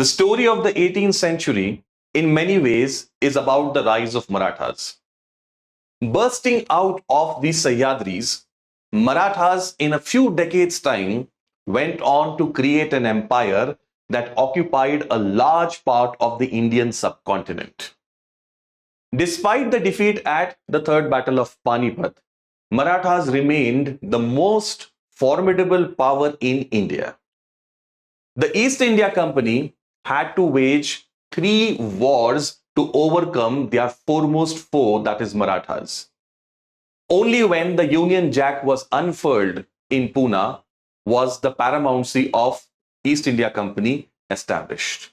The story of the 18th century, in many ways, is about the rise of Marathas. Bursting out of the Sahyadris, Marathas, in a few decades' time, went on to create an empire that occupied a large part of the Indian subcontinent. Despite the defeat at the Third Battle of Panipat, Marathas remained the most formidable power in India. The East India Company had to wage 3 wars to overcome their foremost foe, that is Marathas. Only when the Union Jack was unfurled in Pune was the paramountcy of East India Company established.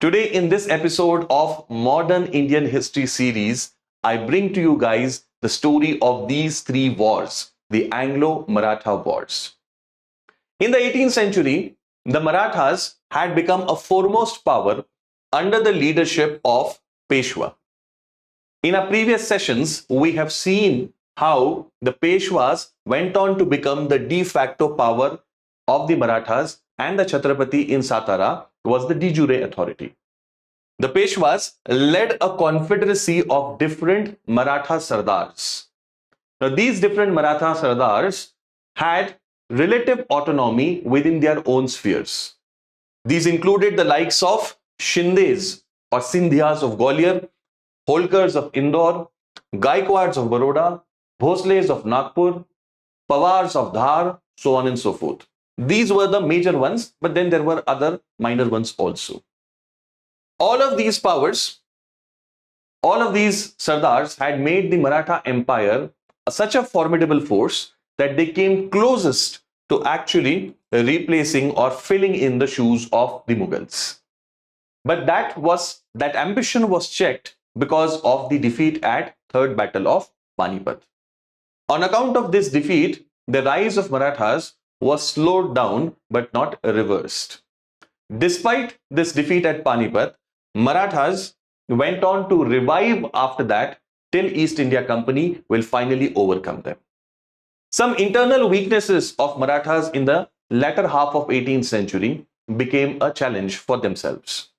Today, in this episode of Modern Indian History series, I bring to you guys the story of these 3 wars, the Anglo-Maratha Wars. In the 18th century, the Marathas had become a foremost power under the leadership of Peshwa. In our previous sessions, we have seen how the Peshwas went on to become the de facto power of the Marathas, and the Chhatrapati in Satara was the de jure authority. The Peshwas led a confederacy of different Maratha Sardars. Now, these different Maratha Sardars had relative autonomy within their own spheres. These included the likes of Shindes or Sindhyas of Gwalior, Holkars of Indore, Gaikwads of Baroda, Bhosles of Nagpur, Pawars of Dhar, so on and so forth. These were the major ones, but then there were other minor ones also. All of these powers, all of these Sardars had made the Maratha Empire such a formidable force that they came closest to actually replacing or filling in the shoes of the Mughals. But that ambition was checked because of the defeat at Third Battle of Panipat. On account of this defeat, the rise of Marathas was slowed down but not reversed. Despite this defeat at Panipat, Marathas went on to revive after that till East India Company will finally overcome them. Some internal weaknesses of Marathas in the latter half of 18th century became a challenge for themselves.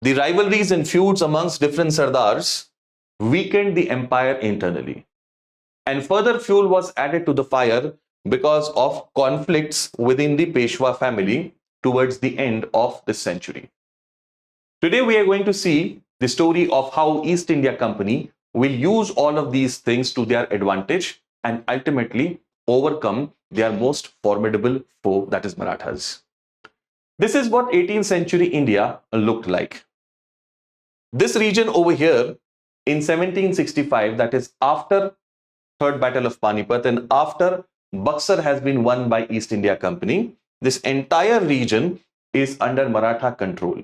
The rivalries and feuds amongst different Sardars weakened the empire internally. And further fuel was added to the fire because of conflicts within the Peshwa family towards the end of this century. Today we are going to see the story of how East India Company will use all of these things to their advantage and ultimately overcome their most formidable foe, that is Marathas. This is what 18th century India looked like. This region over here in 1765, that is after Third Battle of Panipat and after Buxar has been won by East India Company, this entire region is under Maratha control.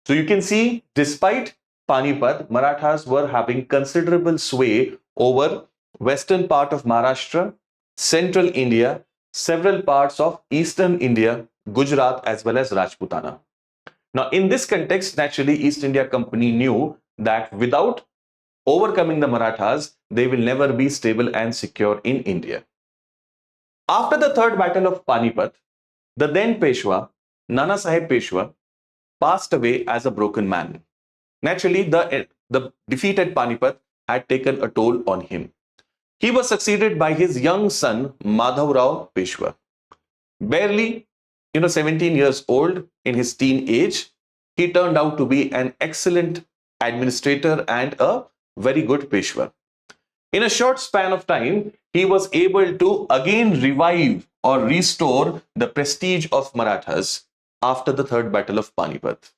So you can see, despite Panipat, Marathas were having considerable sway over western part of Maharashtra, central India, several parts of eastern India, Gujarat as well as Rajputana. Now in this context, naturally East India Company knew that without overcoming the Marathas, they will never be stable and secure in India. After the Third Battle of Panipat, the then Peshwa, Nana Sahib Peshwa, passed away as a broken man. Naturally, the defeat at Panipat had taken a toll on him. He was succeeded by his young son, Madhavrao Peshwa. Barely 17 years old, in his teen age, he turned out to be an excellent administrator and a very good Peshwa. In a short span of time, he was able to again revive or restore the prestige of Marathas after the Third Battle of Panipat.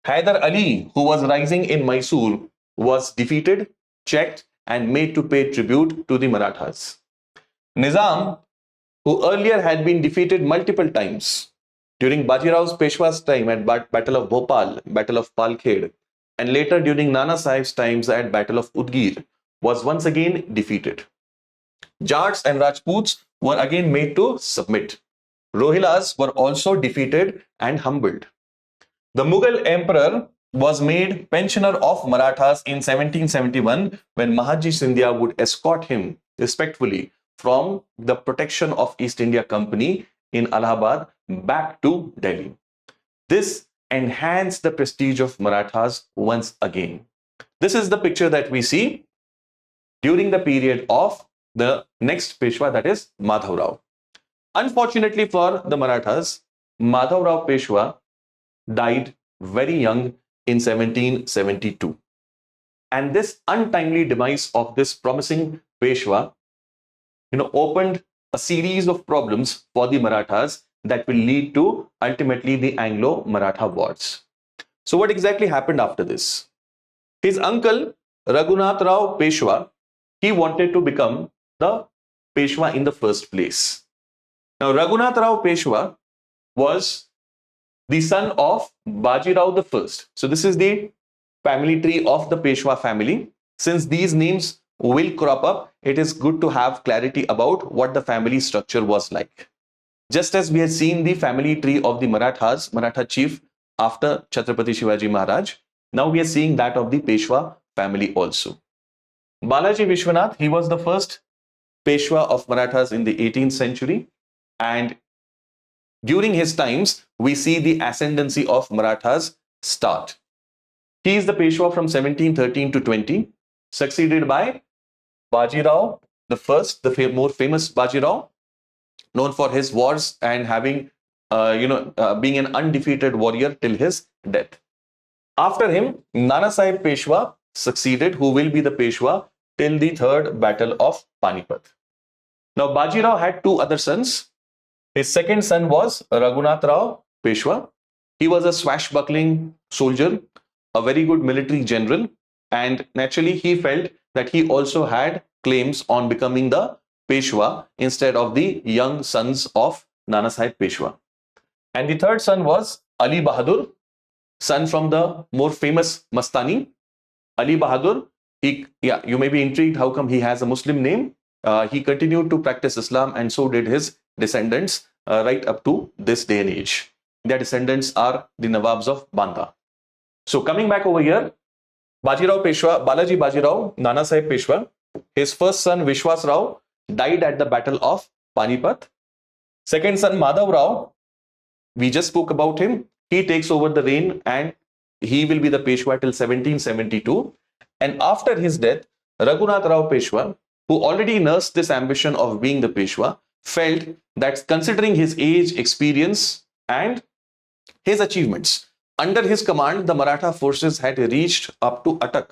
Hyder Ali, who was rising in Mysore, was defeated, checked, and made to pay tribute to the Marathas. Nizam, who earlier had been defeated multiple times during Bajirao's Peshwa's time at Battle of Bhopal, Battle of Palkhed, and later during Nana Sahib's times at Battle of Udgir, was once again defeated. Jats and Rajputs were again made to submit. Rohilas were also defeated and humbled. The Mughal emperor was made pensioner of Marathas in 1771 when Mahaji Sindhya would escort him respectfully from the protection of East India Company in Allahabad back to Delhi. This enhance the prestige of Marathas once again. This is the picture that we see during the period of the next Peshwa, that is Madhav Rao. Unfortunately for the Marathas, Madhav Rao Peshwa died very young in 1772. And this untimely demise of this promising Peshwa, opened a series of problems for the Marathas that will lead to ultimately the Anglo-Maratha Wars. So what exactly happened after this? His uncle Raghunath Rao Peshwa, he wanted to become the Peshwa in the first place. Now Raghunath Rao Peshwa was the son of Bajirao I. So this is the family tree of the Peshwa family. Since these names will crop up, it is good to have clarity about what the family structure was like. Just as we had seen the family tree of the Marathas, Maratha chief after Chhatrapati Shivaji Maharaj, now we are seeing that of the Peshwa family also. Balaji Vishwanath, he was the first Peshwa of Marathas in the 18th century, and during his times, we see the ascendancy of Marathas start. He is the Peshwa from 1713 to 20, succeeded by Bajirao the first, the more famous Bajirao, known for his wars and having, being an undefeated warrior till his death. After him, Nana Sahib Peshwa succeeded, who will be the Peshwa till the third battle of Panipat. Now, Bajirao had two other sons. His second son was Raghunath Rao Peshwa. He was a swashbuckling soldier, a very good military general, and naturally he felt that he also had claims on becoming the Peshwa instead of the young sons of Nana Sahib Peshwa. And the third son was Ali Bahadur, son from the more famous Mastani. Ali Bahadur, you may be intrigued how come he has a Muslim name. He continued to practice Islam, and so did his descendants right up to this day and age. Their descendants are the Nawabs of Banda. So coming back over here, Bajirao Peshwa, Balaji Bajirao, Nana Sahib Peshwa, his first son Vishwas Rao died at the battle of Panipat. Second son Madhav Rao, we just spoke about him. He takes over the reign and he will be the Peshwa till 1772. And after his death, Raghunath Rao Peshwa, who already nursed this ambition of being the Peshwa, felt that considering his age, experience and his achievements, under his command, the Maratha forces had reached up to Attock,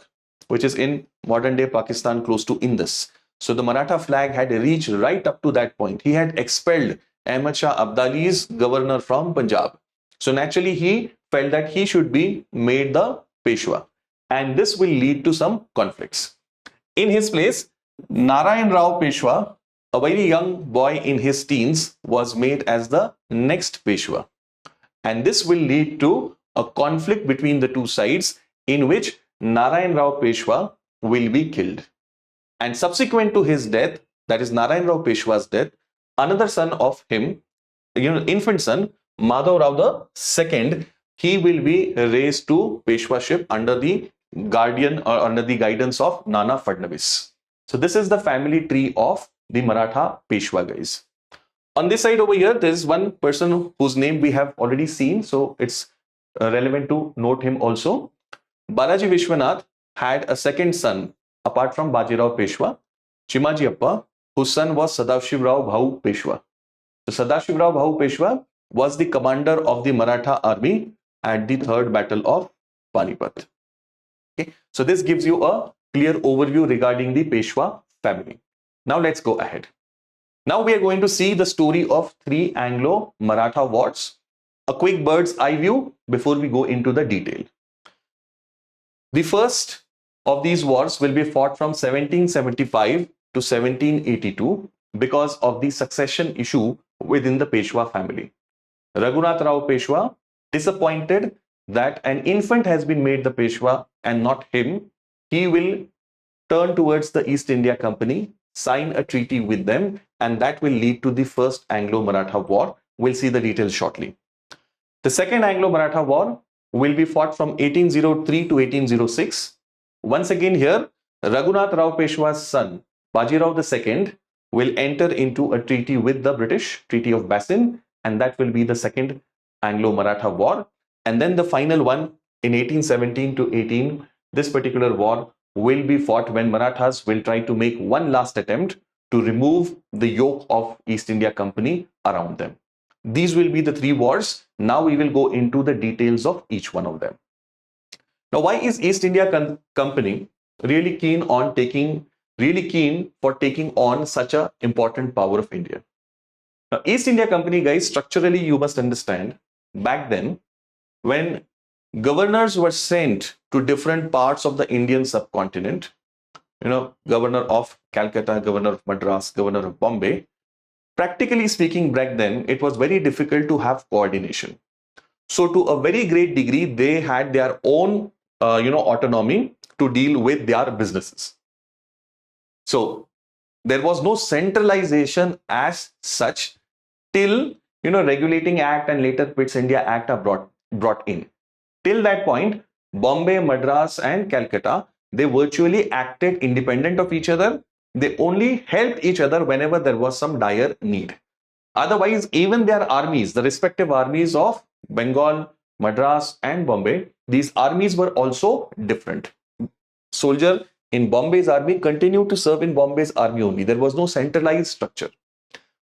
which is in modern day Pakistan, close to Indus. So the Maratha flag had reached right up to that point. He had expelled Ahmad Shah Abdali's governor from Punjab. So naturally he felt that he should be made the Peshwa, and this will lead to some conflicts. In his place, Narayan Rao Peshwa, a very young boy in his teens, was made as the next Peshwa. And this will lead to a conflict between the two sides in which Narayan Rao Peshwa will be killed. And subsequent to his death, that is Narayan Rao Peshwa's death, another son of him, infant son, Madhav Rao II, he will be raised to Peshwaship under the guardian or under the guidance of Nana Fadnavis. So this is the family tree of the Maratha Peshwa, guys. On this side over here, there is one person whose name we have already seen, so it's relevant to note him also. Balaji Vishwanath had a second son apart from Bajirao Peshwa, Chimaji Appa, whose son was Sadashiv Rao Bhau Peshwa. So Sadashiv Rao Bhau Peshwa was the commander of the Maratha army at the third battle of Panipat. Okay, so this gives you a clear overview regarding the Peshwa family. Now let's go ahead. Now we are going to see the story of three Anglo-Maratha wars. A quick bird's eye view before we go into the detail. The first of these wars will be fought from 1775 to 1782 because of the succession issue within the Peshwa family. Raghunath Rao Peshwa, disappointed that an infant has been made the Peshwa and not him, he will turn towards the East India Company, sign a treaty with them, and that will lead to the first Anglo-Maratha War. We'll see the details shortly. The second Anglo-Maratha War will be fought from 1803 to 1806. Once again here, Raghunath Rao Peshwa's son, Bajirao II, will enter into a treaty with the British, Treaty of Basin, and that will be the second Anglo-Maratha War. And then the final one in 1817 to 18, this particular war will be fought when Marathas will try to make one last attempt to remove the yoke of East India Company around them. These will be the three wars. Now we will go into the details of each one of them. Now, why is East India Company really keen for taking on such an important power of India? Now, East India Company, guys, structurally you must understand, back then when governors were sent to different parts of the Indian subcontinent, governor of Calcutta, governor of Madras, governor of Bombay, practically speaking, back then it was very difficult to have coordination. So to a very great degree, they had their own autonomy to deal with their businesses. So there was no centralization as such till Regulating Act and later Pitt's India Act are brought in. Till that point, Bombay, Madras and Calcutta, they virtually acted independent of each other. They only helped each other whenever there was some dire need. Otherwise, even their armies, the respective armies of Bengal, Madras and Bombay, these armies were also different. Soldier in Bombay's army continued to serve in Bombay's army only. There was no centralized structure.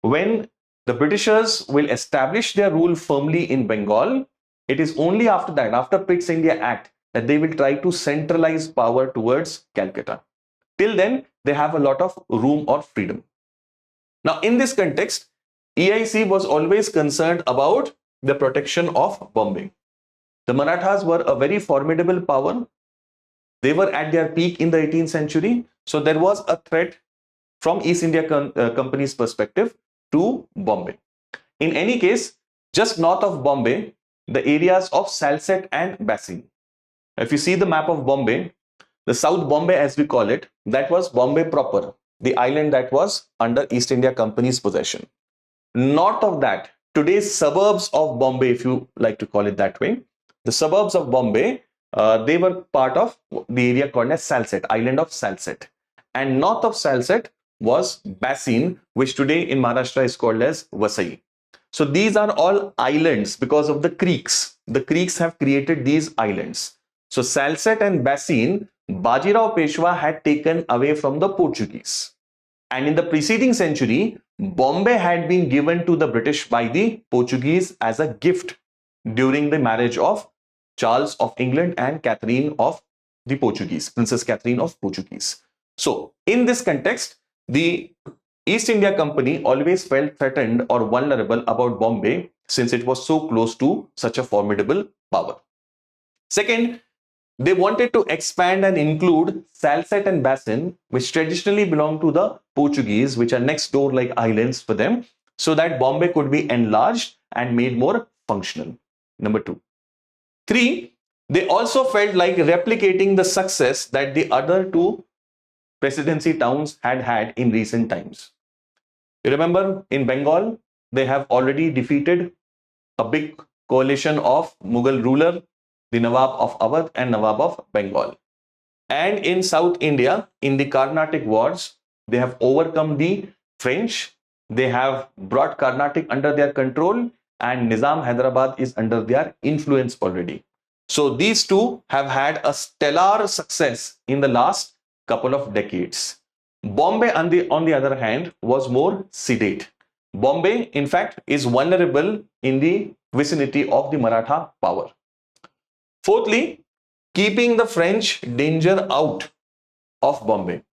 When the Britishers will establish their rule firmly in Bengal, it is only after that, after Pitt's India Act, that they will try to centralize power towards Calcutta. Till then, they have a lot of room or freedom. Now, in this context, EIC was always concerned about the protection of Bombay. The Marathas were a very formidable power. They were at their peak in the 18th century. So there was a threat from East India Company's perspective to Bombay. In any case, just north of Bombay, the areas of Salsette and Basin. If you see the map of Bombay, the South Bombay as we call it, that was Bombay proper, the island that was under East India Company's possession. North of that, today's suburbs of Bombay, if you like to call it that way, the suburbs of Bombay, they were part of the area called as Salsette, island of Salsette. And north of Salsette was Basin, which today in Maharashtra is called as Vasai. So these are all islands because of the creeks. The creeks have created these islands. So Salsette and Basin, Bajirao Peshwa had taken away from the Portuguese. And in the preceding century, Bombay had been given to the British by the Portuguese as a gift during the marriage of Charles of England and Catherine of the Portuguese, Princess Catherine of Portuguese. So in this context, the East India Company always felt threatened or vulnerable about Bombay since it was so close to such a formidable power. Second, they wanted to expand and include Salsette and Basin, which traditionally belonged to the Portuguese, which are next door like islands for them, so that Bombay could be enlarged and made more functional. Number two. Three, they also felt like replicating the success that the other two presidency towns had had in recent times. You remember in Bengal, they have already defeated a big coalition of Mughal ruler, the Nawab of Awadh and Nawab of Bengal. And in South India, in the Carnatic Wars, they have overcome the French. They have brought Carnatic under their control and Nizam Hyderabad is under their influence already. So these two have had a stellar success in the last couple of decades. Bombay, on the other hand, was more sedate. Bombay, in fact, is vulnerable in the vicinity of the Maratha power. Fourthly, keeping the French danger out of Bombay.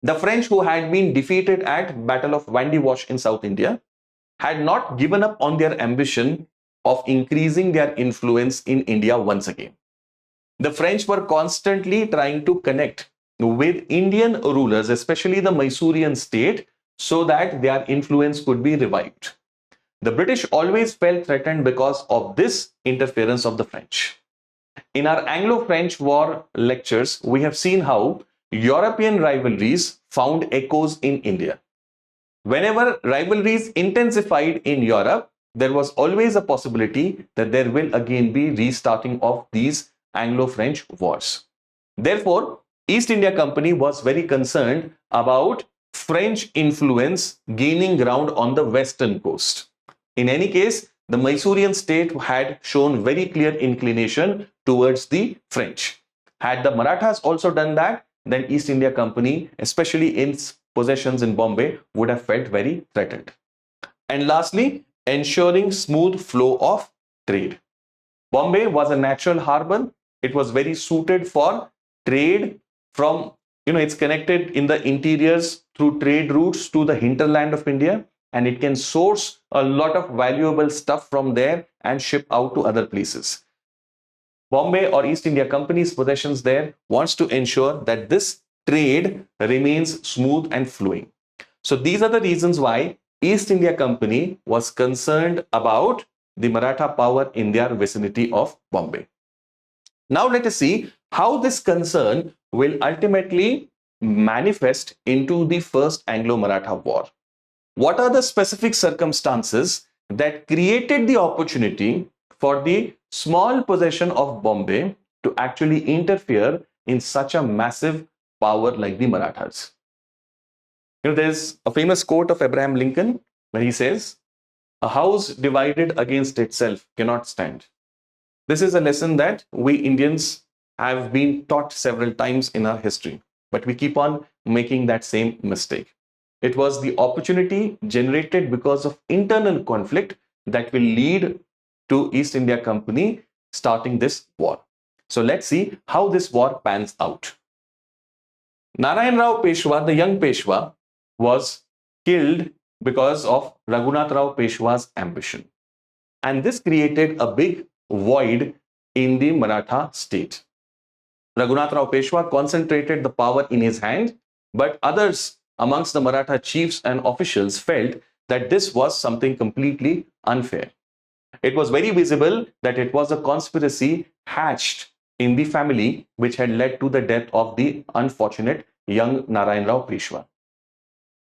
The French, who had been defeated at Battle of Vandy Wash in South India, had not given up on their ambition of increasing their influence in India once again. The French were constantly trying to connect with Indian rulers, especially the Mysorean state, so that their influence could be revived. The British always felt threatened because of this interference of the French. In our Anglo-French War lectures, we have seen how European rivalries found echoes in India. Whenever rivalries intensified in Europe, there was always a possibility that there will again be restarting of these Anglo-French wars. Therefore, East India Company was very concerned about French influence gaining ground on the western coast. In any case, the Mysorean state had shown very clear inclination towards the French. Had the Marathas also done that, then East India Company, especially in its possessions in Bombay, would have felt very threatened. And lastly, ensuring smooth flow of trade. Bombay was a natural harbor. It was very suited for trade from, it's connected in the interiors through trade routes to the hinterland of India, and it can source a lot of valuable stuff from there and ship out to other places. Bombay or East India Company's possessions there wants to ensure that this trade remains smooth and flowing. So these are the reasons why East India Company was concerned about the Maratha power in their vicinity of Bombay. Now let us see how this concern will ultimately manifest into the First Anglo-Maratha War. What are the specific circumstances that created the opportunity for the small possession of Bombay to actually interfere in such a massive power like the Marathas? There's a famous quote of Abraham Lincoln where he says, "A house divided against itself cannot stand." This is a lesson that we Indians have been taught several times in our history, but we keep on making that same mistake. It was the opportunity generated because of internal conflict that will lead to East India Company starting this war. So let's see how this war pans out. Narayan Rao Peshwa, the young Peshwa, was killed because of Raghunath Rao Peshwa's ambition. And this created a big void in the Maratha state. Raghunath Rao Peshwa concentrated the power in his hand, but others amongst the Maratha chiefs and officials felt that this was something completely unfair. It was very visible that it was a conspiracy hatched in the family which had led to the death of the unfortunate young Narayan Rao Peshwa.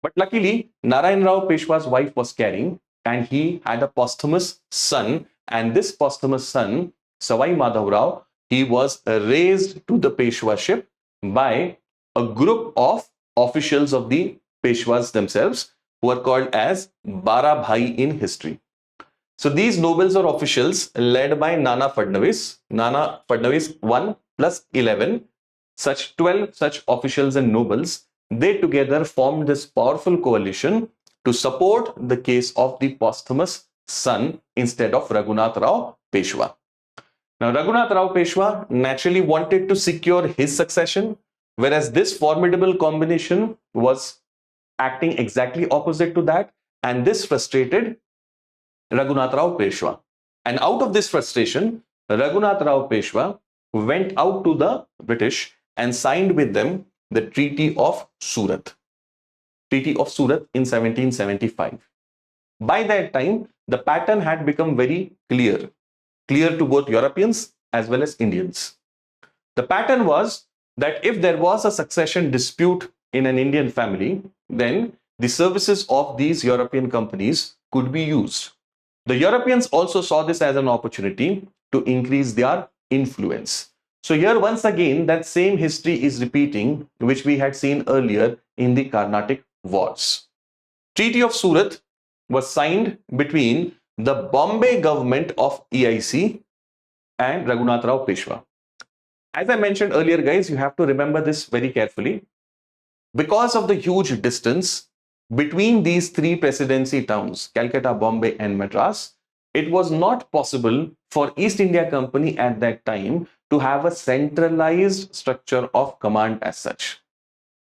But luckily, Narayan Rao Peshwa's wife was carrying, and he had a posthumous son, and this posthumous son, Savai Madhav Rao, he was raised to the Peshwaship by a group of officials of the Peshwas themselves, who are called as Bara Bhai in history. So these nobles or officials led by Nana Fadnavis 1 plus 11, such 12 such officials and nobles, they together formed this powerful coalition to support the case of the posthumous son instead of Raghunath Rao Peshwa. Now Raghunath Rao Peshwa naturally wanted to secure his succession, whereas this formidable combination was acting exactly opposite to that, and this frustrated Raghunath Rao Peshwa. And out of this frustration, Raghunath Rao Peshwa went out to the British and signed with them the Treaty of Surat. Treaty of Surat in 1775. By that time, the pattern had become very clear to both Europeans as well as Indians. The pattern was that if there was a succession dispute in an Indian family, then the services of these European companies could be used. The Europeans also saw this as an opportunity to increase their influence. So here once again that same history is repeating which we had seen earlier in the Carnatic Wars. Treaty of Surat was signed between the Bombay government of EIC and Raghunath Rao Peshwa. As I mentioned earlier, guys, you have to remember this very carefully. Because of the huge distance between these three presidency towns, Calcutta, Bombay and Madras, it was not possible for East India Company at that time to have a centralized structure of command as such.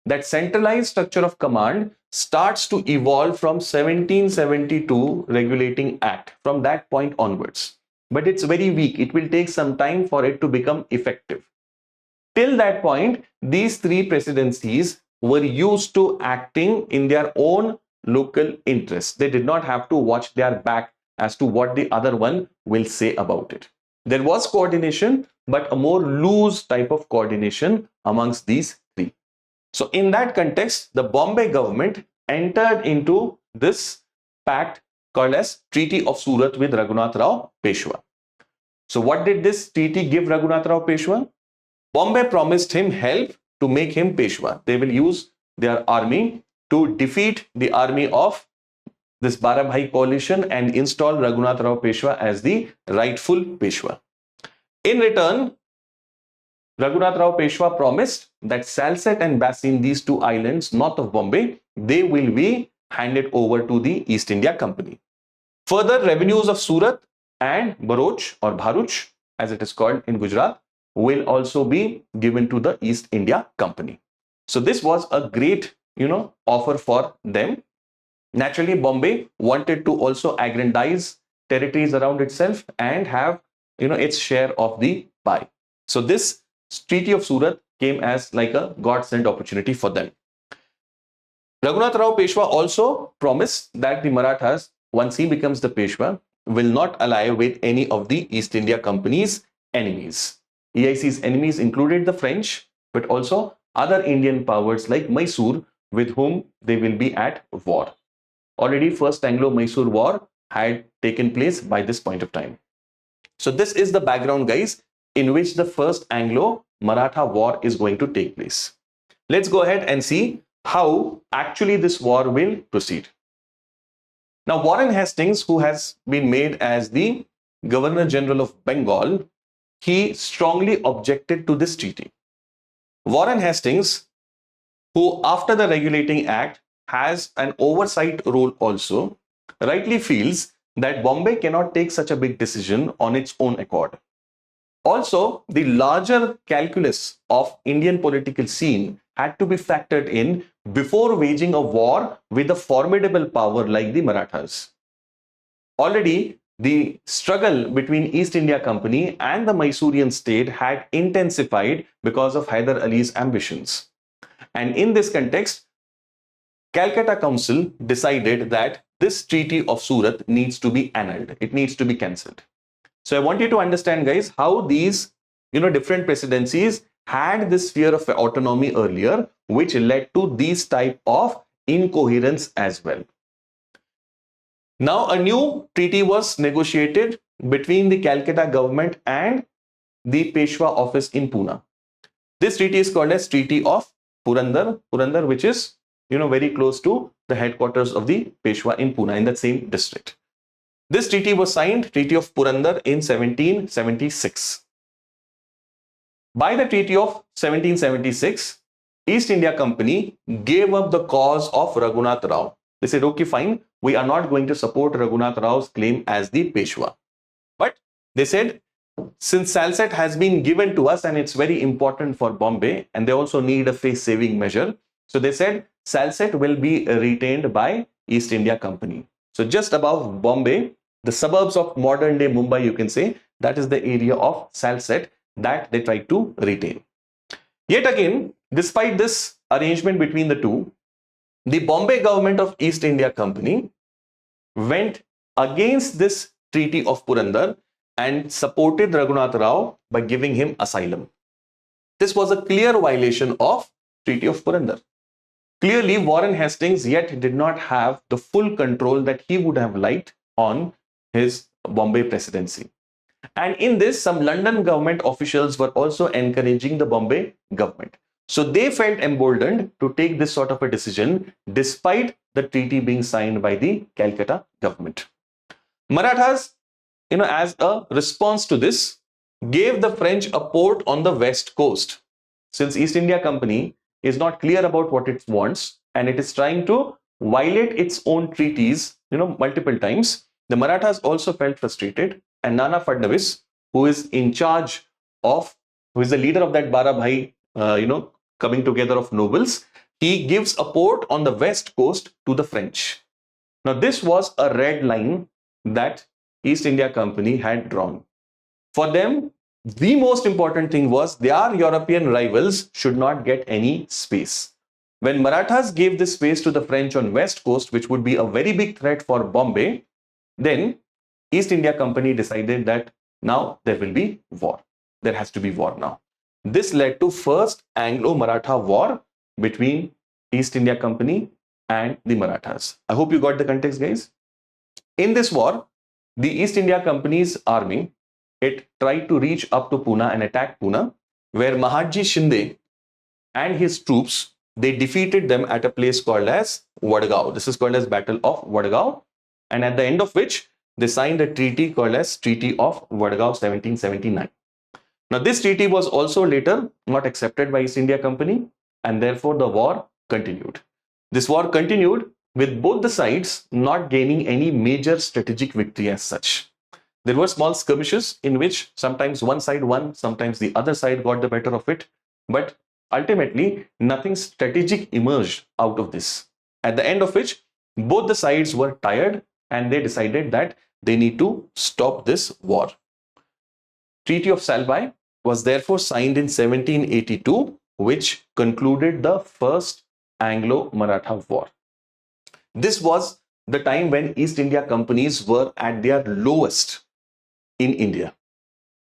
That centralized structure of command starts to evolve from 1772 Regulating Act, from that point onwards. But it's very weak. It will take some time for it to become effective. Till that point, these three presidencies were used to acting in their own local interests. They did not have to watch their back as to what the other one will say about it. There was coordination, but a more loose type of coordination amongst these three. So in that context, the Bombay government entered into this pact called as Treaty of Surat with Raghunath Rao Peshwa. So what did this treaty give Raghunath Rao Peshwa? Bombay promised him help to make him Peshwa. They will use their army to defeat the army of this Barabhai coalition and install Raghunath Rao Peshwa as the rightful Peshwa. In return, Raghunath Rao Peshwa promised that Salsette and Basin, these two islands north of Bombay, they will be handed over to the East India Company. Further, revenues of Surat and Bharuch or Bharuch, as it is called in Gujarat, will also be given to the East India Company. So this was a great, offer for them. Naturally, Bombay wanted to also aggrandize territories around itself and have, its share of the pie. So this Treaty of Surat came as like a God-sent opportunity for them. Raghunath Rao Peshwa also promised that the Marathas, once he becomes the Peshwa, will not ally with any of the East India Company's enemies. EIC's enemies included the French, but also other Indian powers like Mysore, with whom they will be at war. Already first Anglo-Mysore War had taken place by this point of time. So this is the background, guys, in which the first Anglo-Maratha War is going to take place. Let's go ahead and see how actually this war will proceed. Now, Warren Hastings, who has been made as the Governor General of Bengal, he strongly objected to this treaty. Warren Hastings, who after the Regulating Act has an oversight role also, rightly feels that Bombay cannot take such a big decision on its own accord. Also, the larger calculus of Indian political scene had to be factored in before waging a war with a formidable power like the Marathas. Already, the struggle between East India Company and the Mysorean state had intensified because of Hyder Ali's ambitions. And in this context, Calcutta Council decided that this Treaty of Surat needs to be annulled. It needs to be cancelled. So I want you to understand, guys, how these different presidencies had this fear of autonomy earlier, which led to these type of incoherence as well. Now a new treaty was negotiated between the Calcutta government and the Peshwa office in Pune. This treaty is called as Treaty of Purandar, which is very close to the headquarters of the Peshwa in Pune, in that same district. This treaty was signed, Treaty of Purandar, in 1776. By the Treaty of 1776, East India Company gave up the cause of Raghunath Rao. They said, okay, fine, we are not going to support Raghunath Rao's claim as the Peshwa. But they said, since Salsette has been given to us and it's very important for Bombay, and they also need a face-saving measure, so they said Salsette will be retained by East India Company. So just above Bombay, the suburbs of modern-day Mumbai, you can say, that is the area of Salsette that they tried to retain. Yet again, despite this arrangement between the two, the Bombay government of East India Company went against this Treaty of Purandar and supported Raghunath Rao by giving him asylum. This was a clear violation of Treaty of Purandar. Clearly, Warren Hastings yet did not have the full control that he would have liked on his Bombay presidency. And in this, some London government officials were also encouraging the Bombay government. So they felt emboldened to take this sort of a decision despite the treaty being signed by the Calcutta government. Marathas, as a response to this, gave the French a port on the west coast. Since East India Company is not clear about what it wants and it is trying to violate its own treaties, multiple times, the Marathas also felt frustrated, and Nana Fadnavis, who is in charge of, who is the leader of that Barabhai, coming together of nobles, he gives a port on the west coast to the French. Now this was a red line that East India Company had drawn. For them, the most important thing was their European rivals should not get any space. When Marathas gave this space to the French on west coast, which would be a very big threat for Bombay, then East India Company decided that now there will be war. There has to be war now. This led to first Anglo-Maratha War between East India Company and the Marathas. I hope you got the context, guys. In this war, the East India Company's army, it tried to reach up to Pune and attack Pune, where Mahatji Shinde and his troops they defeated them at a place called as Vadgaon. This is called as Battle of Vadgaon, and at the end of which they signed a treaty called as Treaty of Vadgaon 1779. Now this treaty was also later not accepted by East India Company, and therefore the war continued. This war continued with both the sides not gaining any major strategic victory as such. There were small skirmishes in which sometimes one side won, sometimes the other side got the better of it, but ultimately nothing strategic emerged out of this. At the end of which both the sides were tired and they decided that they need to stop this war. Treaty of Salbai was therefore signed in 1782, which concluded the first Anglo-Maratha War. This was the time when East India companies were at their lowest in India.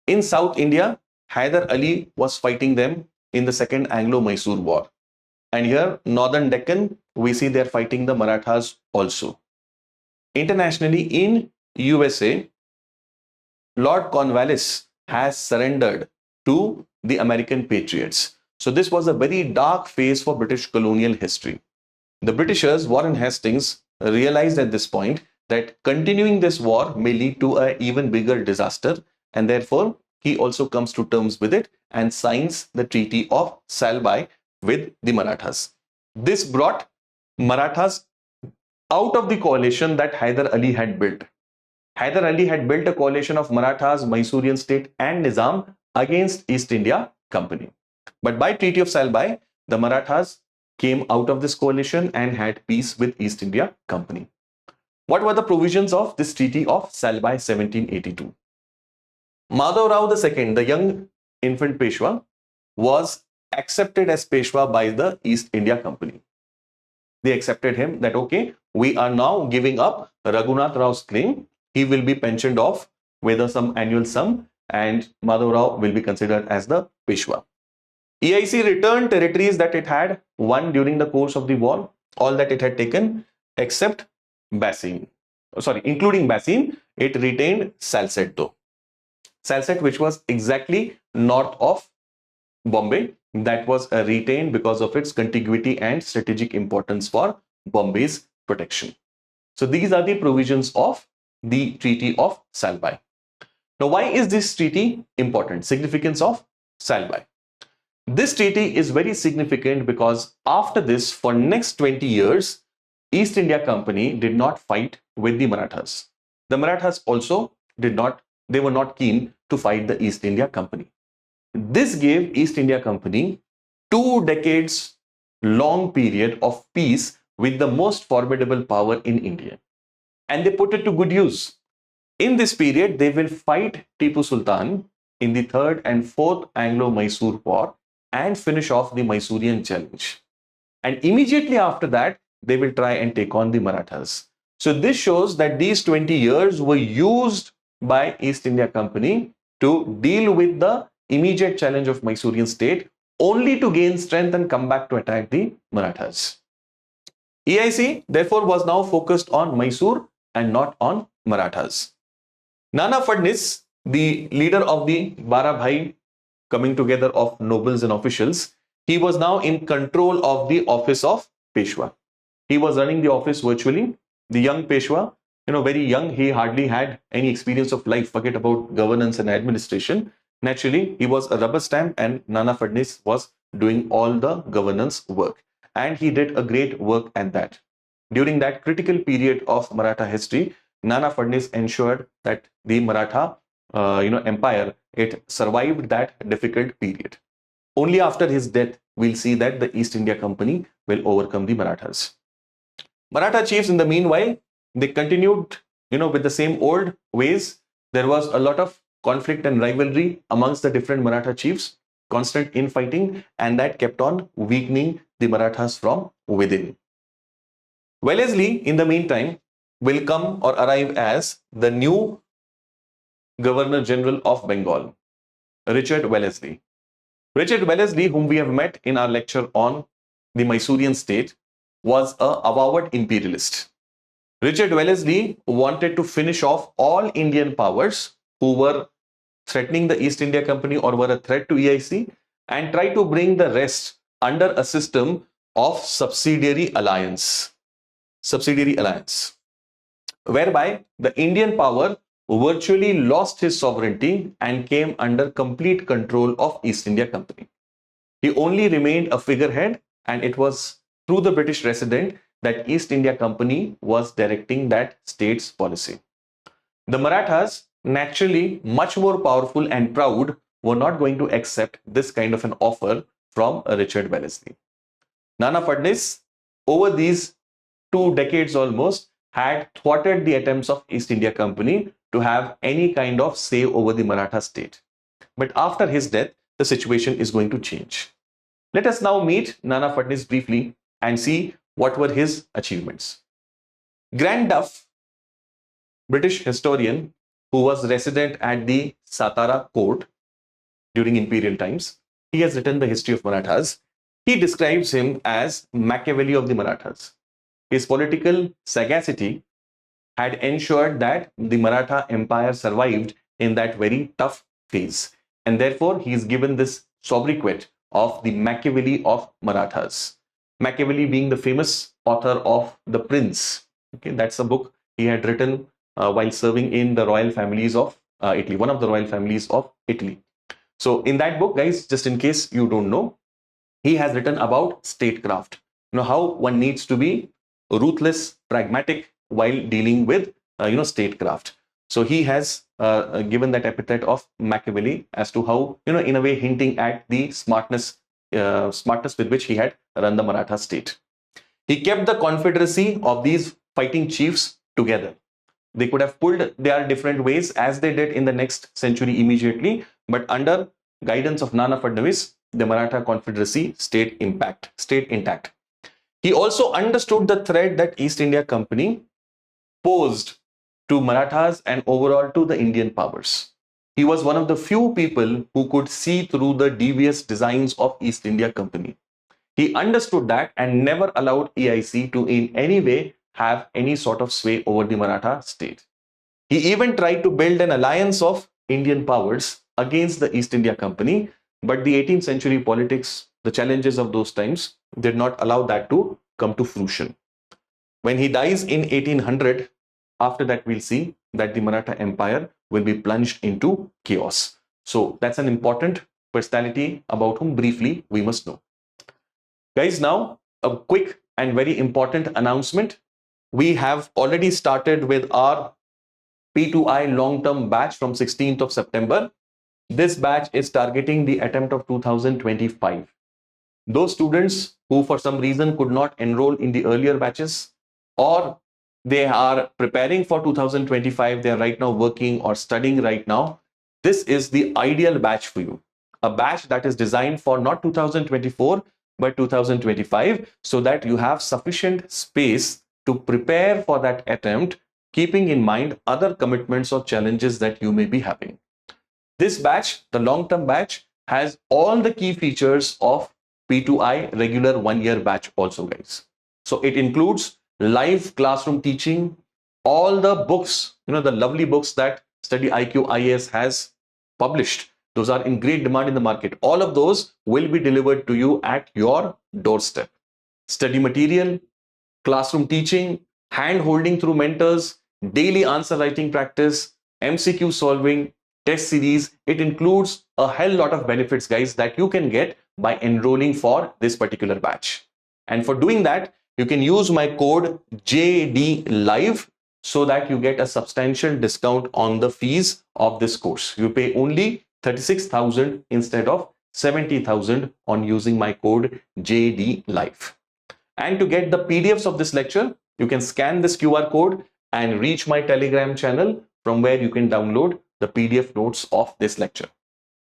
In South India, Hyder Ali was fighting them in the second Anglo-Mysore War. And here, Northern Deccan, we see they're fighting the Marathas also. Internationally, in USA, Lord Cornwallis has surrendered to the American Patriots. So this was a very dark phase for British colonial history. The Britishers, Warren Hastings, realized at this point that continuing this war may lead to an even bigger disaster, and therefore he also comes to terms with it and signs the Treaty of Salbai with the Marathas. This brought Marathas out of the coalition that Hyder Ali had built. Hyder Ali had built a coalition of Marathas, Mysorean state and Nizam against East India Company. But by Treaty of Salbai, the Marathas came out of this coalition and had peace with East India Company. What were the provisions of this Treaty of Salbai 1782? Madhav Rao II, the young infant Peshwa, was accepted as Peshwa by the East India Company. They accepted him that, okay, we are now giving up Raghunath Rao's claim. He will be pensioned off with some annual sum, and Madhav Rao will be considered as the Peshwa. EIC returned territories that it had won during the course of the war, all that it had taken except Basin. Including Basin, it retained Salsette though. Salsette, which was exactly north of Bombay, that was retained because of its contiguity and strategic importance for Bombay's protection. So these are the provisions of the Treaty of Salbai. Now, why is this treaty important? Significance of Salbai. This treaty is very significant because after this, for next 20 years, East India Company did not fight with the Marathas. The Marathas also they were not keen to fight the East India Company. This gave East India Company 2 decades long period of peace with the most formidable power in India. And they put it to good use. In this period, they will fight Tipu Sultan in the 3rd and 4th Anglo-Mysore War and finish off the Mysorean challenge. And immediately after that, they will try and take on the Marathas. So this shows that these 20 years were used by East India Company to deal with the immediate challenge of Mysorean state, only to gain strength and come back to attack the Marathas. EIC therefore was now focused on Mysore and not on Marathas. Nana Fadnis, the leader of the Bara Bhai coming together of nobles and officials, he was now in control of the office of Peshwa. He was running the office virtually. The young Peshwa, very young, he hardly had any experience of life, forget about governance and administration. Naturally, he was a rubber stamp and Nana Fadnis was doing all the governance work. And he did a great work at that. During that critical period of Maratha history, Nana Fadnis ensured that the Maratha empire, it survived that difficult period. Only after his death, we'll see that the East India Company will overcome the Marathas. Maratha chiefs, in the meanwhile, they continued, with the same old ways. There was a lot of conflict and rivalry amongst the different Maratha chiefs, constant infighting, and that kept on weakening the Marathas from within. Wellesley, in the meantime, will come or arrive as the new Governor General of Bengal, Richard Wellesley. Richard Wellesley, whom we have met in our lecture on the Mysorean state, was an avowed imperialist. Richard Wellesley wanted to finish off all Indian powers who were threatening the East India Company or were a threat to EIC, and try to bring the rest under a system of subsidiary alliance, whereby the Indian power virtually lost his sovereignty and came under complete control of East India Company. He only remained a figurehead, and it was through the British resident that East India Company was directing that state's policy. The Marathas, naturally much more powerful and proud, were not going to accept this kind of an offer from Richard Wellesley. Nana Fadnis, over these 2 decades almost, had thwarted the attempts of East India Company to have any kind of say over the Maratha state. But after his death, the situation is going to change. Let us now meet Nana Fadnis briefly and see what were his achievements. Grand Duff, British historian who was resident at the Satara court during imperial times, he has written the history of Marathas. He describes him as Machiavelli of the Marathas. His political sagacity had ensured that the Maratha Empire survived in that very tough phase. And therefore, he is given this sobriquet of the Machiavelli of Marathas. Machiavelli being the famous author of The Prince. Okay, that's a book he had written while serving in the royal families of Italy, one of the royal families of Italy. So in that book, guys, just in case you don't know, he has written about statecraft. You know, how one needs to be ruthless, pragmatic while dealing with statecraft. So he has given that epithet of Machiavelli as to how, in a way hinting at the smartness with which he had run the Maratha state. He kept the confederacy of these fighting chiefs together. They could have pulled their different ways as they did in the next century immediately, but under guidance of Nana Fadnis, the Maratha confederacy stayed intact. He also understood the threat that East India Company posed to Marathas and overall to the Indian powers. He was one of the few people who could see through the devious designs of East India Company. He understood that and never allowed EIC to in any way have any sort of sway over the Maratha state. He even tried to build an alliance of Indian powers against the East India Company, but the 18th century politics, the challenges of those times, did not allow that to come to fruition. When he dies in 1800, after that we'll see that the Maratha Empire will be plunged into chaos. So that's an important personality about whom briefly we must know. Guys, now a quick and very important announcement. We have already started with our P2I long-term batch from 16th of September. This batch is targeting the attempt of 2025. Those students who for some reason could not enroll in the earlier batches, or they are preparing for 2025, they are right now working or studying right now, this is the ideal batch for you. A batch that is designed for not 2024, but 2025, so that you have sufficient space to prepare for that attempt, keeping in mind other commitments or challenges that you may be having. This batch, the long-term batch, has all the key features of P2I regular 1-year batch also, guys. So it includes live classroom teaching, all the books, the lovely books that StudyIQ IAS has published. Those are in great demand in the market. All of those will be delivered to you at your doorstep. Study material, classroom teaching, hand-holding through mentors, daily answer writing practice, MCQ solving, test series. It includes a hell lot of benefits, guys, that you can get by enrolling for this particular batch. And for doing that, you can use my code JDLive so that you get a substantial discount on the fees of this course. You pay only 36,000 instead of 70,000 on using my code JDLive. And to get the PDFs of this lecture, you can scan this QR code and reach my Telegram channel, from where you can download the PDF notes of this lecture.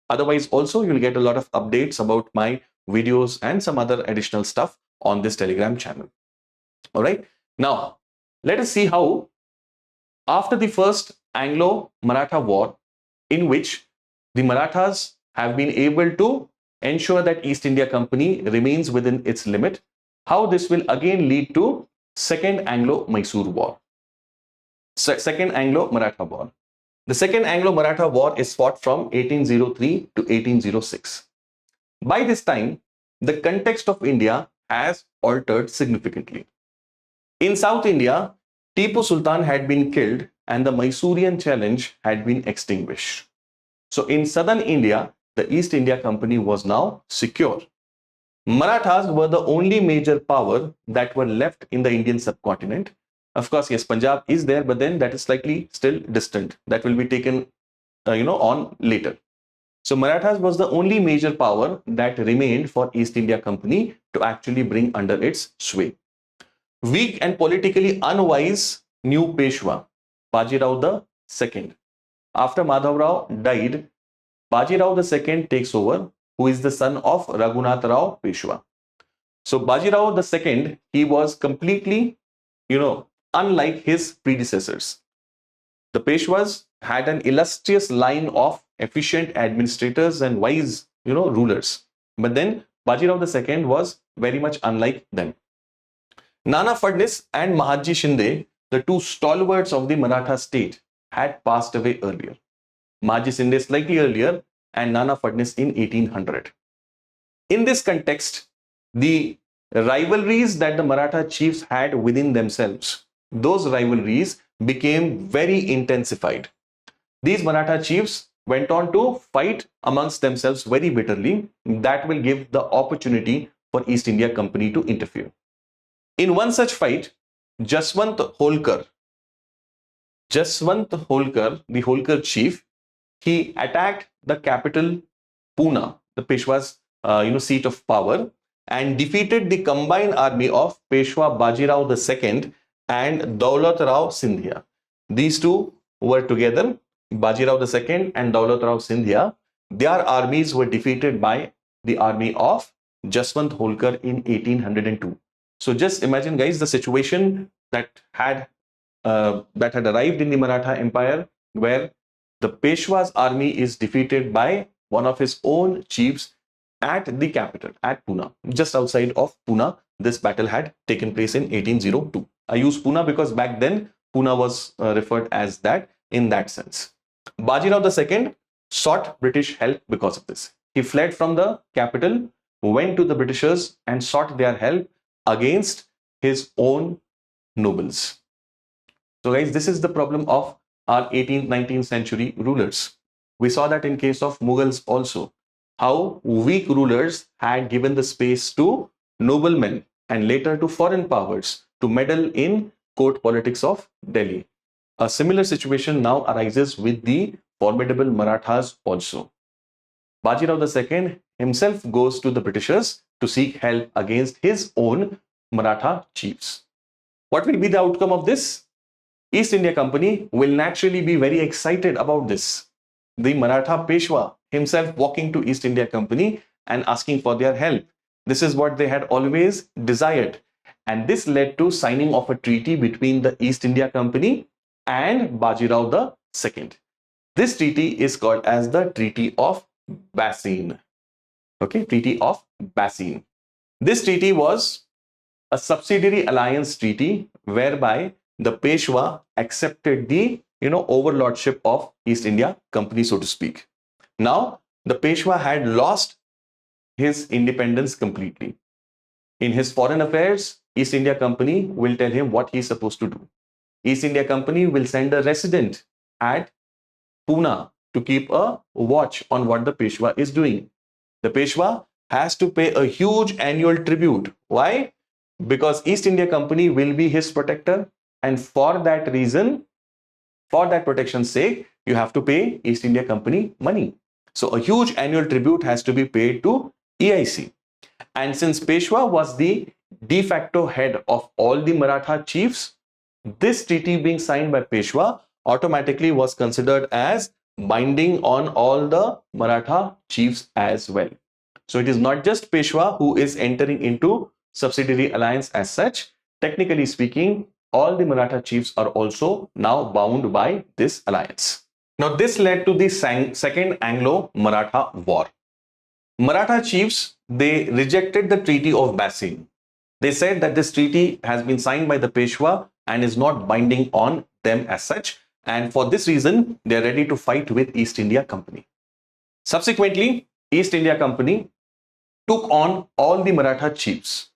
Otherwise, also you'll get a lot of updates about my videos and some other additional stuff on this Telegram channel. All right. Now, let us see how after the first Anglo-Maratha War, in which the Marathas have been able to ensure that East India Company remains within its limit, how this will again lead to Second Anglo-Mysore War. Second Anglo-Maratha War. The Second Anglo-Maratha War is fought from 1803 to 1806. By this time, the context of India has altered significantly. In South India, Tipu Sultan had been killed and the Mysorean challenge had been extinguished. So in southern India, the East India Company was now secure. Marathas were the only major power that were left in the Indian subcontinent. Of course, yes, Punjab is there, but then that is slightly still distant. That will be taken, on later. So Marathas was the only major power that remained for East India Company to actually bring under its sway. Weak and politically unwise new Peshwa, Bajirao II. After Madhavrao died, Bajirao II takes over, who is the son of Raghunath Rao Peshwa. So Bajirao II, he was completely, unlike his predecessors. The Peshwas had an illustrious line of efficient administrators and wise, rulers. But then Bajirao II was very much unlike them. Nana Fadnis and Mahatji Shinde, the two stalwarts of the Maratha state, had passed away earlier. Mahatji Shinde slightly earlier and Nana Fadnis in 1800. In this context, the rivalries that the Maratha chiefs had within themselves, those rivalries became very intensified. These Maratha chiefs went on to fight amongst themselves very bitterly. That will give the opportunity for East India Company to interfere. In one such fight, Jaswant Holkar, the Holkar chief, he attacked the capital Pune, the Peshwa's seat of power, and defeated the combined army of Peshwa Bajirao II and Daulat Rao Sindhia. These two were together, Bajirao II and Daulat Rao Sindhia. Their armies were defeated by the army of Jaswant Holkar in 1802. So just imagine, guys, the situation that had arrived in the Maratha Empire, where the Peshwa's army is defeated by one of his own chiefs at the capital, at Pune, just outside of Pune. This battle had taken place in 1802. I use Pune because back then Pune was referred as that in that sense. Bajirao II sought British help because of this. He fled from the capital, went to the Britishers and sought their help against his own nobles. So guys, this is the problem of our 18th, 19th century rulers. We saw that in case of Mughals also, how weak rulers had given the space to noblemen and later to foreign powers to meddle in court politics of Delhi. A similar situation now arises with the formidable Marathas also. Bajirao II himself goes to the Britishers to seek help against his own Maratha chiefs. What will be the outcome of this? East India Company will naturally be very excited about this. The Maratha Peshwa himself walking to East India Company and asking for their help. This is what they had always desired. And this led to signing of a treaty between the East India Company and Bajirao II. This treaty is called as the Treaty of Basin. Okay, Treaty of Basin. This treaty was a subsidiary alliance treaty whereby the Peshwa accepted the overlordship of East India Company, so to speak. Now, the Peshwa had lost his independence completely. In his foreign affairs, East India Company will tell him what he is supposed to do. East India Company will send a resident at Pune to keep a watch on what the Peshwa is doing. The Peshwa has to pay a huge annual tribute. Why? Because East India Company will be his protector, and for that reason, for that protection's sake, you have to pay East India Company money. So a huge annual tribute has to be paid to EIC. And since Peshwa was the de facto head of all the Maratha chiefs, this treaty being signed by Peshwa automatically was considered as binding on all the Maratha chiefs as well. So it is not just Peshwa who is entering into subsidiary alliance as such. Technically speaking, all the Maratha chiefs are also now bound by this alliance. Now this led to the second Anglo-Maratha War. Maratha chiefs, they rejected the Treaty of Basin. They said that this treaty has been signed by the Peshwa and is not binding on them as such, and for this reason they are ready to fight with East India Company. Subsequently, East India Company took on all the Maratha chiefs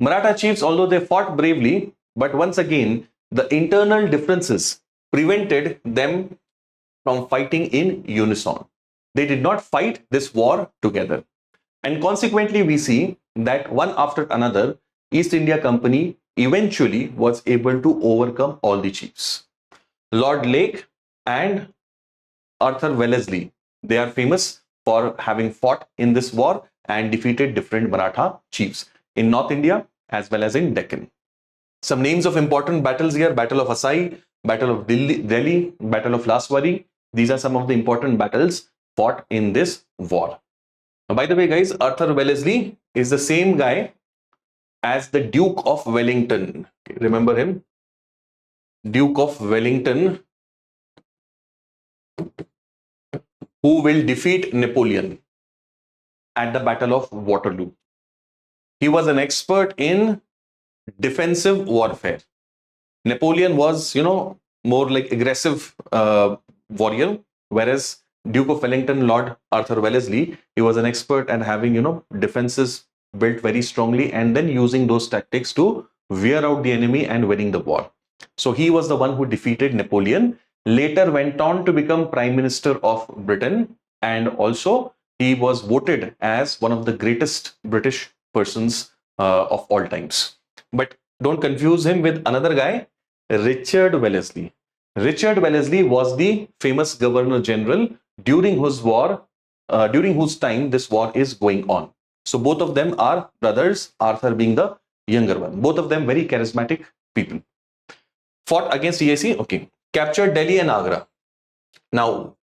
Maratha chiefs, although they fought bravely, but once again, the internal differences prevented them from fighting in unison. They did not fight this war together. And consequently, we see that one after another, East India Company eventually was able to overcome all the chiefs. Lord Lake and Arthur Wellesley, they are famous for having fought in this war and defeated different Maratha chiefs in North India as well as in Deccan. Some names of important battles here: Battle of Asai, Battle of Delhi, Battle of Laswari. These are some of the important battles fought in this war. Now, by the way, guys, Arthur Wellesley is the same guy as the Duke of Wellington. Remember him? Duke of Wellington, who will defeat Napoleon at the Battle of Waterloo. He was an expert in defensive warfare. Napoleon was, more like aggressive warrior, whereas Duke of Wellington, Lord Arthur Wellesley, he was an expert at having, defenses built very strongly and then using those tactics to wear out the enemy and winning the war. So he was the one who defeated Napoleon, later went on to become Prime Minister of Britain, and also he was voted as one of the greatest British persons of all times. But don't confuse him with another guy, Richard Wellesley. Richard Wellesley was the famous Governor General during whose time this war is going on. So both of them are brothers, Arthur being the younger one. Both of them very charismatic people. Fought against EIC, okay. Captured Delhi and Agra. Now,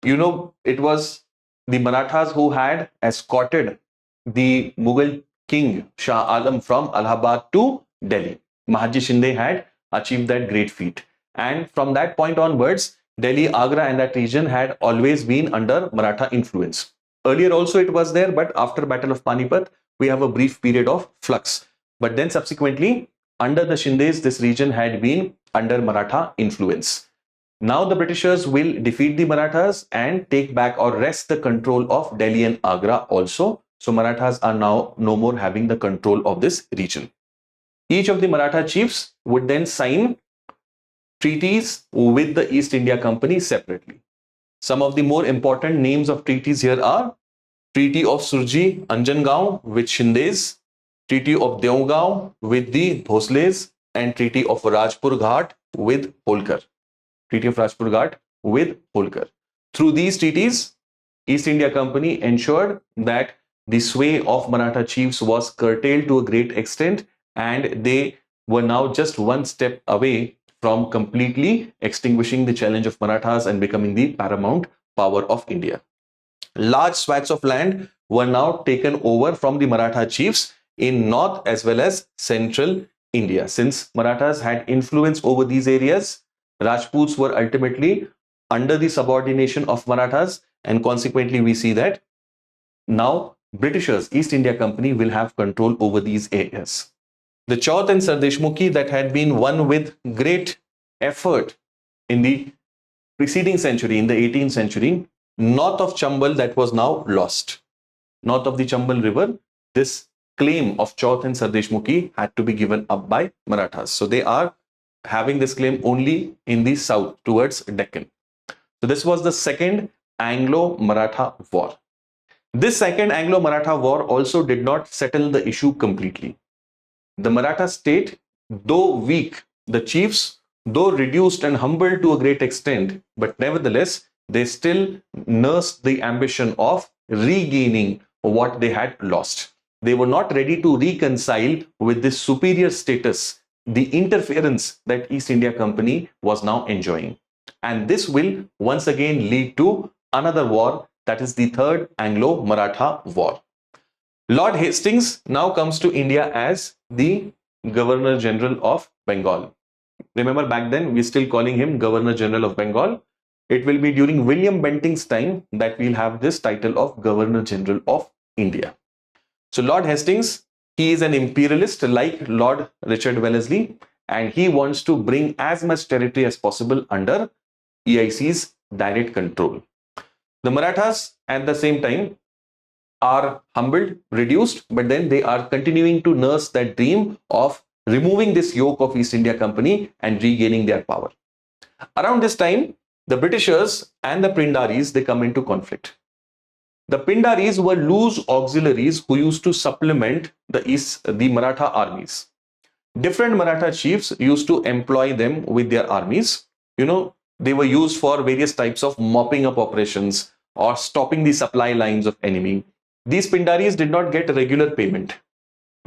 it was the Marathas who had escorted the Mughal king Shah Alam from Allahabad to Delhi. Mahaji Shinde had achieved that great feat. And from that point onwards, Delhi, Agra and that region had always been under Maratha influence. Earlier also it was there, but after Battle of Panipat, we have a brief period of flux. But then subsequently, under the Shindes, this region had been under Maratha influence. Now the Britishers will defeat the Marathas and take back or wrest the control of Delhi and Agra also. So Marathas are now no more having the control of this region. Each of the Maratha chiefs would then sign treaties with the East India Company separately. Some of the more important names of treaties here are Treaty of Surji Anjangaon with Shindes, Treaty of Deogaon with the Bhosles, and Treaty of Rajpur Ghat with Holkar. Treaty of Rajpur Ghat with Holkar. Through these treaties, East India Company ensured that the sway of Maratha chiefs was curtailed to a great extent, and they were now just one step away from completely extinguishing the challenge of Marathas and becoming the paramount power of India. Large swaths of land were now taken over from the Maratha chiefs in north as well as central India. Since Marathas had influence over these areas, Rajputs were ultimately under the subordination of Marathas, and consequently we see that now Britishers, East India Company, will have control over these areas. The Chauth and Sardeshmukhi that had been won with great effort in the preceding century, in the 18th century, north of Chambal, that was now lost. North of the Chambal River, this claim of Chauth and Sardeshmukhi had to be given up by Marathas. So they are having this claim only in the south towards Deccan. So this was the second Anglo-Maratha War. This second Anglo-Maratha War also did not settle the issue completely. The Maratha state, though weak, the chiefs, though reduced and humbled to a great extent, but nevertheless, they still nursed the ambition of regaining what they had lost. They were not ready to reconcile with this superior status, the interference that East India Company was now enjoying. And this will once again lead to another war, that is the third Anglo-Maratha War. Lord Hastings now comes to India as the Governor General of Bengal. Remember, back then we're still calling him Governor General of Bengal. It will be during William Bentinck's time that we'll have this title of Governor General of India. So Lord Hastings, he is an imperialist like Lord Richard Wellesley, and he wants to bring as much territory as possible under EIC's direct control. The Marathas at the same time, are humbled, reduced, but then they are continuing to nurse that dream of removing this yoke of East India Company and regaining their power. Around this time, the Britishers and the Pindaris, they come into conflict. The Pindaris were loose auxiliaries who used to supplement the Maratha armies. Different Maratha chiefs used to employ them with their armies. They were used for various types of mopping up operations or stopping the supply lines of enemy. These Pindaris did not get regular payment.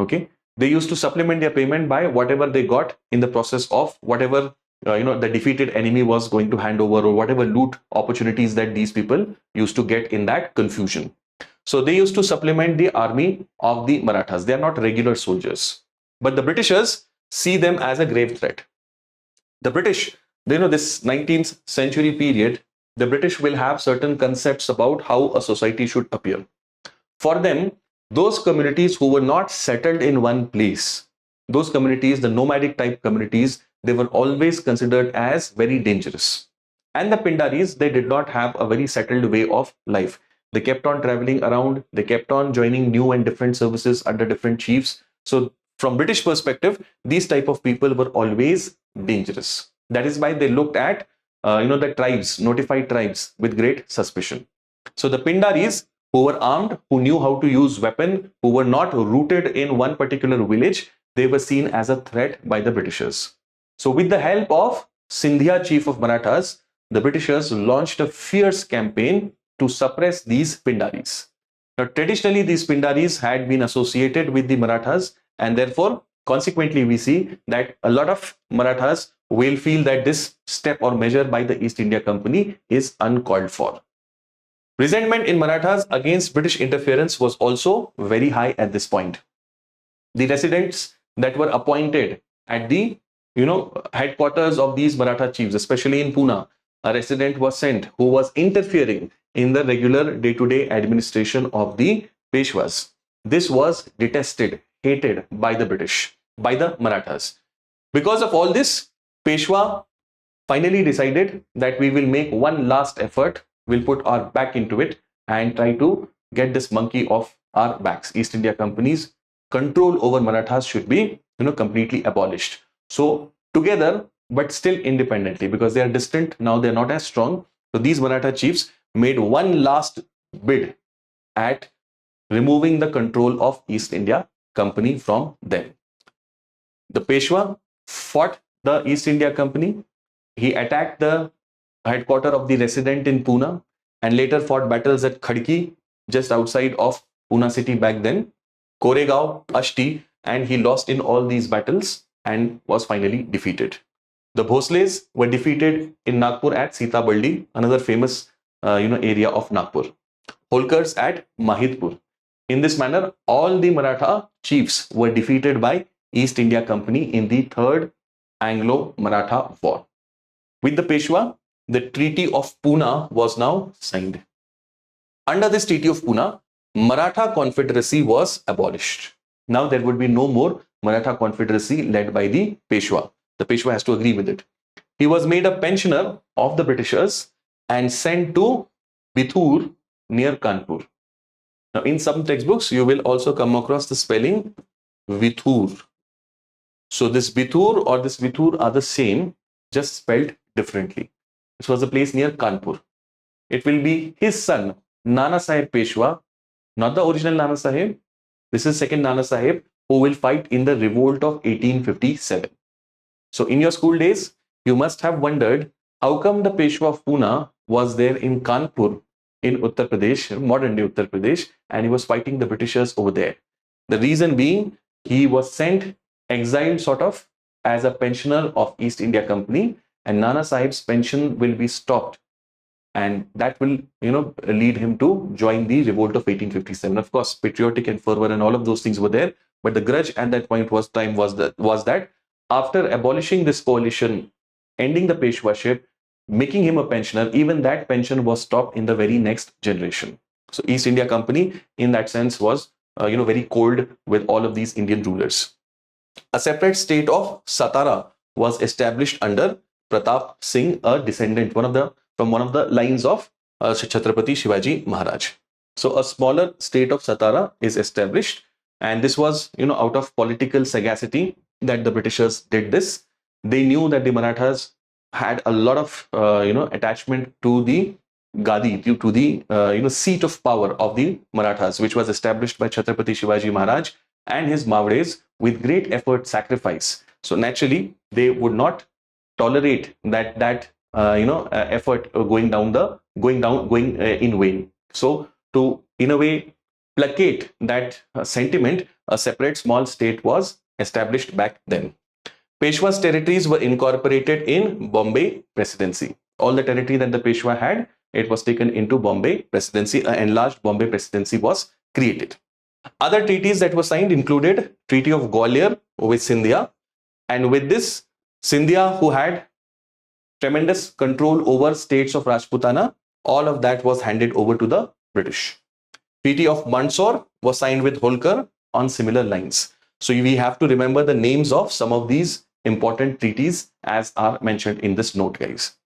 Okay, they used to supplement their payment by whatever they got in the process of whatever the defeated enemy was going to hand over, or whatever loot opportunities that these people used to get in that confusion. So they used to supplement the army of the Marathas. They are not regular soldiers, but the Britishers see them as a grave threat. The British, this 19th century period, the British will have certain concepts about how a society should appear. For them, those communities who were not settled in one place, those communities, the nomadic type communities, they were always considered as very dangerous. And the Pindaris, they did not have a very settled way of life. They kept on traveling around, they kept on joining new and different services under different chiefs. So from British perspective, these type of people were always dangerous. That is why they looked at the tribes, notified tribes, with great suspicion. So the Pindaris, who were armed, who knew how to use weapon, who were not rooted in one particular village, they were seen as a threat by the Britishers. So with the help of Sindhia chief of Marathas, the Britishers launched a fierce campaign to suppress these Pindaris. Now, traditionally, these Pindaris had been associated with the Marathas, and therefore, consequently, we see that a lot of Marathas will feel that this step or measure by the East India Company is uncalled for. Resentment in Marathas against British interference was also very high at this point. The residents that were appointed at the headquarters of these Maratha chiefs, especially in Pune, a resident was sent who was interfering in the regular day-to-day administration of the Peshwas. This was detested, hated by the British, by the Marathas. Because of all this, Peshwa finally decided that we will make one last effort, we'll put our back into it and try to get this monkey off our backs. East India Company's control over Marathas should be completely abolished. So together, but still independently, because they are distant, now they're not as strong. So these Maratha chiefs made one last bid at removing the control of East India Company from them. The Peshwa fought the East India Company. He attacked the headquarters of the resident in Pune and later fought battles at Khadki, just outside of Pune city back then, Koregaon, Ashti, and he lost in all these battles and was finally defeated. The Bhosles were defeated in Nagpur at Sitabaldi, another famous area of Nagpur. Holkars at Mahidpur. In this manner, all the Maratha chiefs were defeated by East India Company in the Third Anglo-Maratha War. With the Peshwa, the Treaty of Pune was now signed. Under this Treaty of Pune, Maratha Confederacy was abolished. Now there would be no more Maratha Confederacy led by the Peshwa. The Peshwa has to agree with it. He was made a pensioner of the Britishers and sent to Bithur near Kanpur. Now in some textbooks, you will also come across the spelling Vithur. So this Bithur or this Vithur are the same, just spelled differently. This was a place near Kanpur. It will be his son, Nana Sahib Peshwa, not the original Nana Sahib. This is second Nana Sahib, who will fight in the revolt of 1857. So in your school days, you must have wondered how come the Peshwa of Pune was there in Kanpur in Uttar Pradesh, modern day Uttar Pradesh, and he was fighting the Britishers over there. The reason being, he was sent, exiled sort of, as a pensioner of East India Company, and Nana Sahib's pension will be stopped. And that will, lead him to join the revolt of 1857. Of course, patriotic and fervor and all of those things were there. But the grudge at that point was that after abolishing this coalition, ending the Peshwaship, making him a pensioner, even that pension was stopped in the very next generation. So East India Company, in that sense, was very cold with all of these Indian rulers. A separate state of Satara was established under Pratap Singh, a descendant, from one of the lines of Chhatrapati Shivaji Maharaj. So a smaller state of Satara is established, and this was, out of political sagacity that the Britishers did this. They knew that the Marathas had a lot of, attachment to the Gadi, due to the, seat of power of the Marathas, which was established by Chhatrapati Shivaji Maharaj and his Mavades with great effort, sacrifice. So naturally, they would not tolerate that effort going in vain. So to, in a way, placate that sentiment, a separate small state was established back then. Peshwa's territories were incorporated in Bombay Presidency. All the territory that the Peshwa had, it was taken into Bombay Presidency. An enlarged Bombay Presidency was created. Other treaties that were signed included Treaty of Gwalior with Scindia, and with this, Scindia, who had tremendous control over states of Rajputana, all of that was handed over to the British. Treaty of Mysore was signed with Holkar on similar lines. So we have to remember the names of some of these important treaties as are mentioned in this note, guys.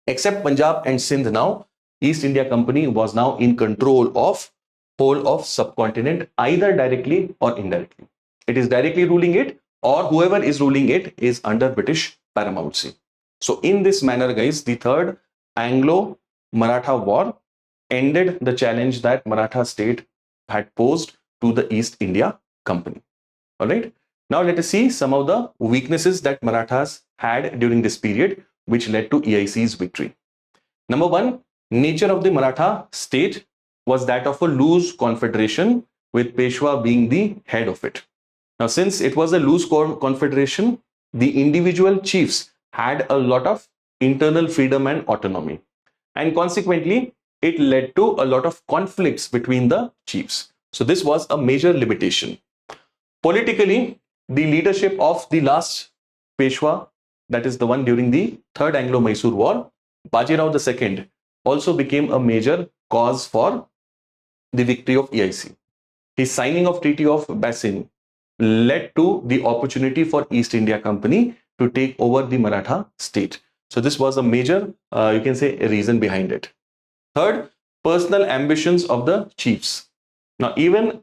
Except Punjab and Sindh now, East India Company was now in control of whole of subcontinent, either directly or indirectly. It is directly ruling it, or whoever is ruling it is under British paramountcy. So in this manner, guys, the third Anglo-Maratha War ended the challenge that Maratha state had posed to the East India Company. All right. Now let us see some of the weaknesses that Marathas had during this period, which led to EIC's victory. Number one, nature of the Maratha state was that of a loose confederation, with Peshwa being the head of it. Now, since it was a loose confederation, the individual chiefs had a lot of internal freedom and autonomy. And consequently, it led to a lot of conflicts between the chiefs. So this was a major limitation. Politically, the leadership of the last Peshwa, that is the one during the Third Anglo-Mysore War, Bajirao II, also became a major cause for the victory of EIC. His signing of Treaty of Basin led to the opportunity for East India Company to take over the Maratha state. So this was a major, you can say, a reason behind it. Third, personal ambitions of the chiefs. Now, even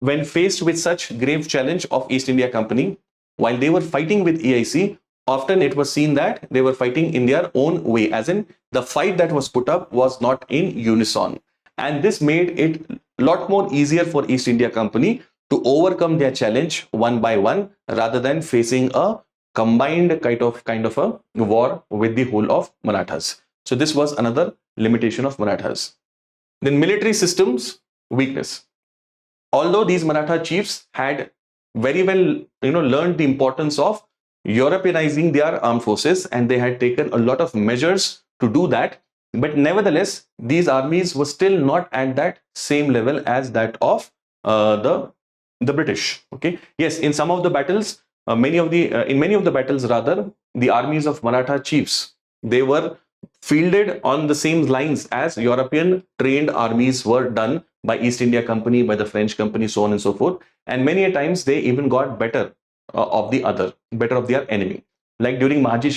when faced with such grave challenge of East India Company, while they were fighting with EIC, often it was seen that they were fighting in their own way, as in the fight that was put up was not in unison. And this made it a lot more easier for East India Company to overcome their challenge one by one, rather than facing a combined kind of a war with the whole of Marathas. So this was another limitation of Marathas. Then military systems weakness. Although these Maratha chiefs had very well learned the importance of Europeanizing their armed forces, and they had taken a lot of measures to do that, but nevertheless these armies were still not at that same level as that of the British. Okay, yes, in some of the battles, in many of the battles rather, the armies of Maratha chiefs, they were fielded on the same lines as European trained armies were done by East India Company, by the French Company, so on and so forth. And many a times they even got better of their enemy. Like during Mahaji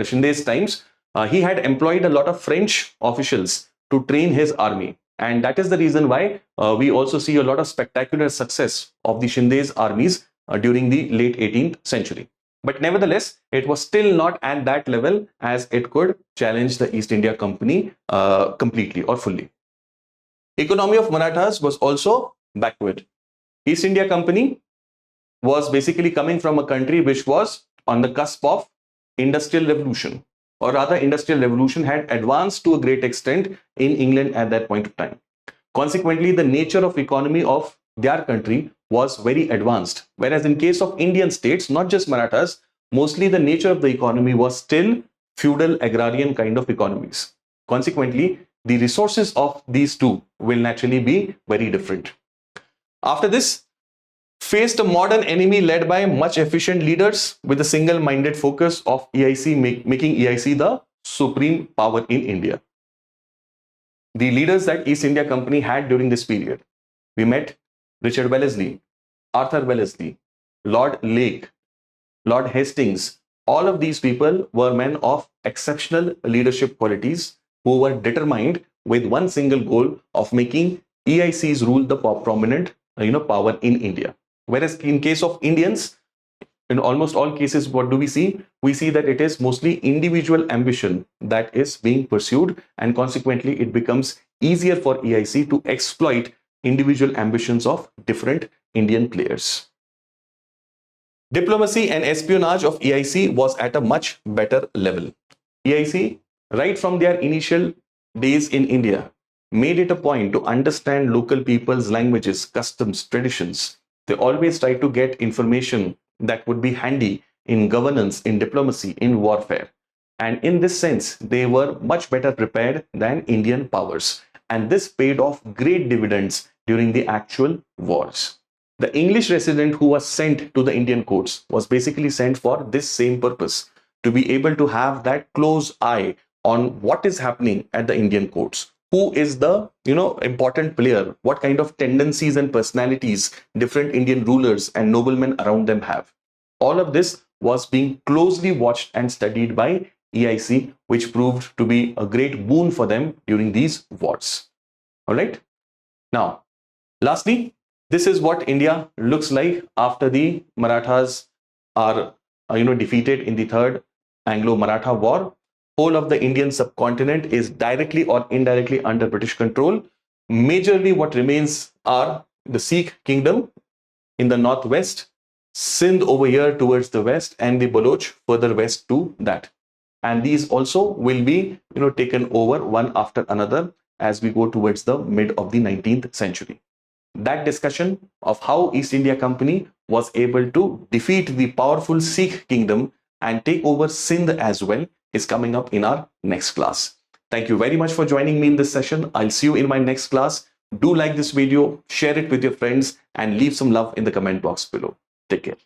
Shinde's times, he had employed a lot of French officials to train his army. And that is the reason why we also see a lot of spectacular success of the Shinde's armies during the late 18th century. But nevertheless, it was still not at that level as it could challenge the East India Company completely or fully. Economy of Marathas was also backward. East India Company was basically coming from a country which was on the cusp of industrial revolution, or rather industrial revolution had advanced to a great extent in England at that point of time. Consequently, the nature of economy of their country was very advanced, whereas in case of Indian states, not just Marathas, mostly the nature of the economy was still feudal agrarian kind of economies. Consequently, the resources of these two will naturally be very different. After this, faced a modern enemy led by much efficient leaders with a single-minded focus of EIC, making EIC the supreme power in India. The leaders that East India Company had during this period, we met Richard Wellesley, Arthur Wellesley, Lord Lake, Lord Hastings. All of these people were men of exceptional leadership qualities who were determined with one single goal of making EICs rule the prominent power in India. Whereas in case of Indians, in almost all cases, what do we see? We see that it is mostly individual ambition that is being pursued, and consequently it becomes easier for EIC to exploit individual ambitions of different Indian players. Diplomacy and espionage of EIC was at a much better level. EIC, right from their initial days in India, made it a point to understand local people's languages, customs, traditions. They always tried to get information that would be handy in governance, in diplomacy, in warfare. And in this sense, they were much better prepared than Indian powers. And this paid off great dividends during the actual wars. The English resident who was sent to the Indian courts was basically sent for this same purpose, to be able to have that close eye on what is happening at the Indian courts. Who is the important player? What kind of tendencies and personalities different Indian rulers and noblemen around them have? All of this was being closely watched and studied by EIC, which proved to be a great boon for them during these wars. All right. Now, lastly, this is what India looks like after the Marathas are defeated in the Third Anglo-Maratha War. Whole of the Indian subcontinent is directly or indirectly under British control. Majorly what remains are the Sikh kingdom in the northwest, Sindh over here towards the west, and the Baloch further west to that. And these also will be taken over one after another as we go towards the mid of the 19th century. That discussion of how East India Company was able to defeat the powerful Sikh kingdom and take over Sindh as well is coming up in our next class. Thank you very much for joining me in this session. I'll see you in my next class. Do like this video, share it with your friends, and leave some love in the comment box below. Take care.